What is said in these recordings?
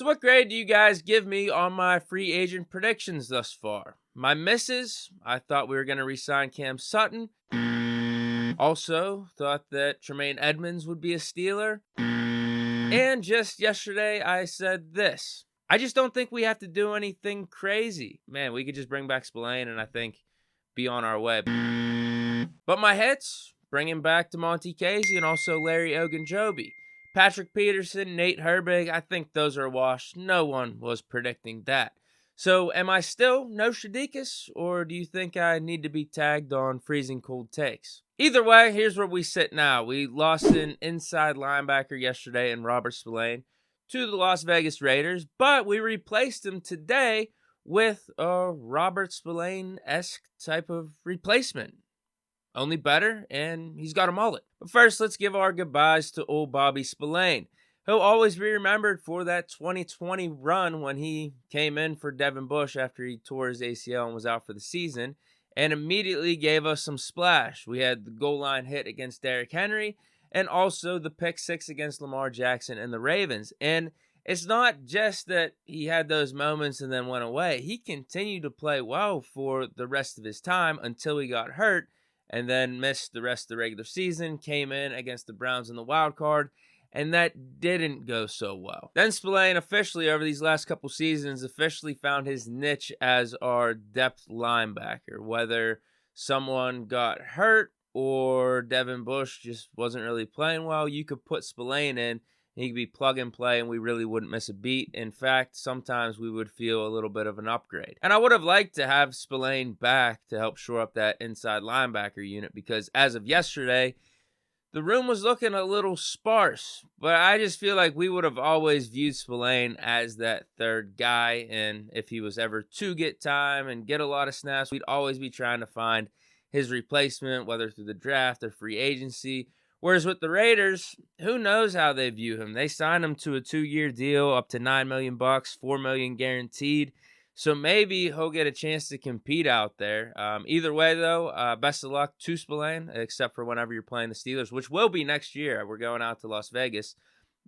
So what grade do you guys give me on my free agent predictions thus far? My misses, I thought we were going to re-sign Cam Sutton. Also, thought that Tremaine Edmonds would be a Steeler. And just yesterday, I said this. I just don't think we have to do anything crazy. Man, we could just bring back Spillane and I think be on our way. But my hits, bringing back DeMonte Casey and also Larry Ogunjobi. Patrick Peterson, Nate Herbig, I think those are washed. No one was predicting that. So am I still no Shadikas, or do you think I need to be tagged on freezing cold takes? Either way, here's where we sit now. We lost an inside linebacker yesterday in Robert Spillane to the Las Vegas Raiders, but we replaced him today with a Robert Spillane-esque type of replacement. Only better, and he's got a mullet. But first, let's give our goodbyes to old Bobby Spillane. He'll always be remembered for that 2020 run when he came in for Devin Bush after he tore his ACL and was out for the season, and immediately gave us some splash. We had the goal line hit against Derrick Henry, and also the pick six against Lamar Jackson and the Ravens. And it's not just that he had those moments and then went away. He continued to play well for the rest of his time until he got hurt, and then missed the rest of the regular season, came in against the Browns in the wild card, and that didn't go so well. Then Spillane officially, over these last couple seasons, officially found his niche as our depth linebacker. Whether someone got hurt or Devin Bush just wasn't really playing well, you could put Spillane in, he could be plug and play, and we really wouldn't miss a beat. In fact, sometimes we would feel a little bit of an upgrade. And I would have liked to have Spillane back to help shore up that inside linebacker unit, because as of yesterday, the room was looking a little sparse. But I just feel like we would have always viewed Spillane as that third guy, and if he was ever to get time and get a lot of snaps, we'd always be trying to find his replacement, whether through the draft or free agency. Whereas with the Raiders, who knows how they view him? They signed him to a 2-year deal up to $9 million, $4 million guaranteed. So maybe he'll get a chance to compete out there. Either way, though, best of luck to Spillane, except for whenever you're playing the Steelers, which will be next year. We're going out to Las Vegas.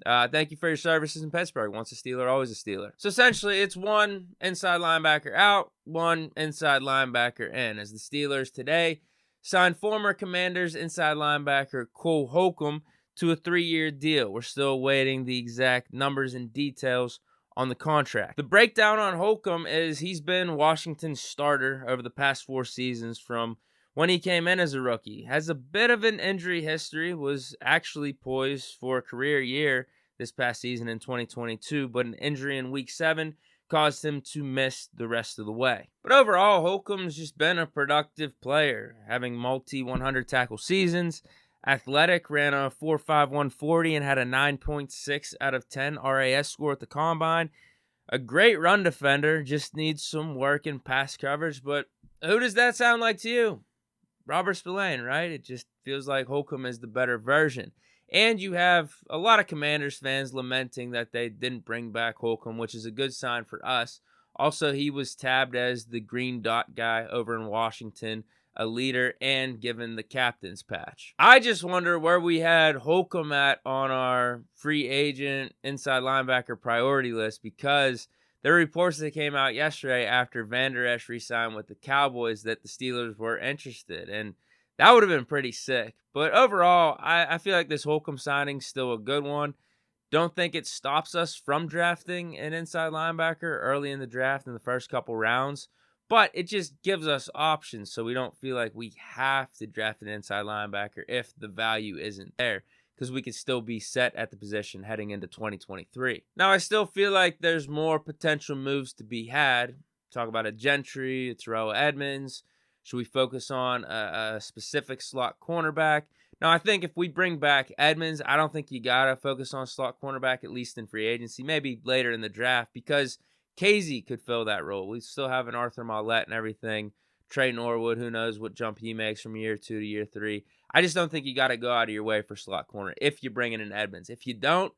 Thank you for your services in Pittsburgh. Once a Steeler, always a Steeler. So essentially, it's one inside linebacker out, one inside linebacker in. As the Steelers today signed former Commanders inside linebacker Cole Holcomb to a 3-year deal. We're still awaiting the exact numbers and details on the contract. The breakdown on Holcomb is he's been Washington's starter over the past 4 seasons from when he came in as a rookie. Has a bit of an injury history, was actually poised for a career year this past season in 2022, but an injury in Week 7 caused him to miss the rest of the way. But overall, Holcomb's just been a productive player, having multi-100 tackle seasons, athletic, ran a 4.5 140 and had a 9.6 out of 10 RAS score at the combine. A great run defender, just needs some work in pass coverage, but who does that sound like to you? Robert Spillane, right? It just feels like Holcomb is the better version. And you have a lot of Commanders fans lamenting that they didn't bring back Holcomb, which is a good sign for us. Also, he was tabbed as the green dot guy over in Washington, a leader, and given the captain's patch. I just wonder where we had Holcomb at on our free agent inside linebacker priority list, because there were reports that came out yesterday after Van Der Esch re-signed with the Cowboys that the Steelers were interested, and that would have been pretty sick. But overall, I feel like this Holcomb signing's still a good one. Don't think it stops us from drafting an inside linebacker early in the draft in the first couple rounds, but it just gives us options so we don't feel like we have to draft an inside linebacker if the value isn't there, because we could still be set at the position heading into 2023. Now, I still feel like there's more potential moves to be had. Talk about a Gentry, a Terrell Edmonds. Should we focus on a specific slot cornerback? Now, I think if we bring back Edmonds, I don't think you got to focus on slot cornerback, at least in free agency, maybe later in the draft, because Casey could fill that role. We still have an Arthur Mollett and everything. Trey Norwood, who knows what jump he makes from year 2 to year 3. I just don't think you got to go out of your way for slot corner if you bring in an Edmonds. If you don't,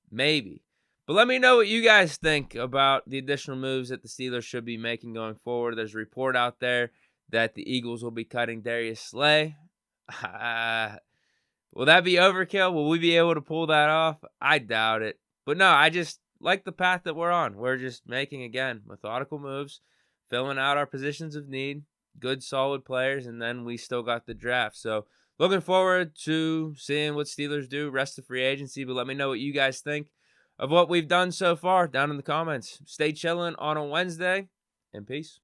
maybe. But let me know what you guys think about the additional moves that the Steelers should be making going forward. There's a report out there that the Eagles will be cutting Darius Slay. Will that be overkill? Will we be able to pull that off? I doubt it. But no, I just like the path that we're on. We're just making, again, methodical moves, filling out our positions of need, good, solid players, and then we still got the draft. So looking forward to seeing what Steelers do rest of free agency, but let me know what you guys think of what we've done so far down in the comments. Stay chilling on a Wednesday, and peace.